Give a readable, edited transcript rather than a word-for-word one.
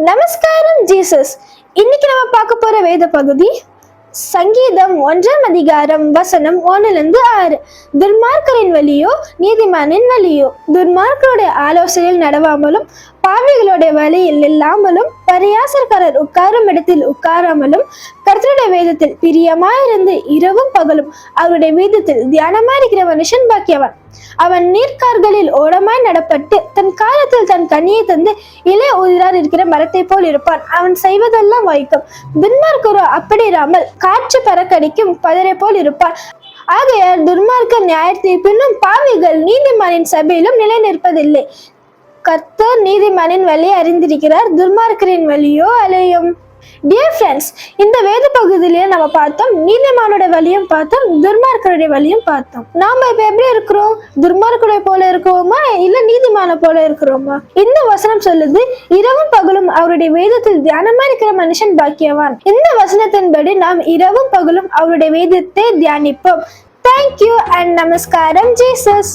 நமஸ்காரம் ஜீசஸ். இன்னைக்கு நம்ம பார்க்க போற வேத பகுதி சங்கீதம் 1ஆம் அதிகாரம் வசனம் 1-6. துன்மார்க்கரின் வழியோ நீதிமானின் வழியோ, துன்மார்க்கருடைய ஆலோசனையில் நடவாமலும் பாவிகளுடைய வழியில் இல்லாமலும் பரியாசக்காரர் உட்காரும் இடத்தில் உட்காராமலும் கர்த்தருடைய வேதத்தில் பிரியமாயிருந்து இரவும் பகலும் அவருடைய வேதத்தில் தியானமாயிருக்கிற மனுஷன் பாக்கியவன். அவன் நீர்க்கார்களில் ஓடமாய் நடப்பட்டு தன் காலத்தில் தன் கனியை தந்து இளைய உதிரார் இருக்கிற மரத்தை போல் இருப்பான். அவன் செய்வதெல்லாம் வாய்க்கும். துன்மார்க்கரோ அப்படி இராமல் காற்று பறக்கடிக்கும் பதரை போல் இருப்பான். ஆகையால் துன்மார்க்கர் நியாயத்தீர்ப்பிலும் பாவிகள் நீதிமானின் சபையிலும் நிலை நிற்பதில்லை. கர்த்தர் நீதிமானின் வழியை அறிந்திருக்கிறார், துன்மார்க்கரின் வழியோ அலையும். டியர் ஃப்ரெண்ட்ஸ், இந்த வேத பகுதியிலே நம்ம பார்த்தோம், நீதிமானோட வழியும் பார்த்தோம், துன்மார்க்கருடைய வழியும் பார்த்தோம். நாம இப்ப எப்படி இருக்கிறோம்? துன்மார்க்கருடைய போல இருக்கிறோமா இல்ல நீதிமான போல இருக்கிறோமா? இந்த வசனம் சொல்லுது, இரவும் பகலும் அவருடைய வேதத்தில் தியானமா இருக்கிற மனுஷன் பாக்கியவான். இந்த வசனத்தின்படி நாம் இரவும் பகலும் அவருடைய வேதத்தை தியானிப்போம். தேங்க்யூ அண்ட் நமஸ்காரம் ஜீசஸ்.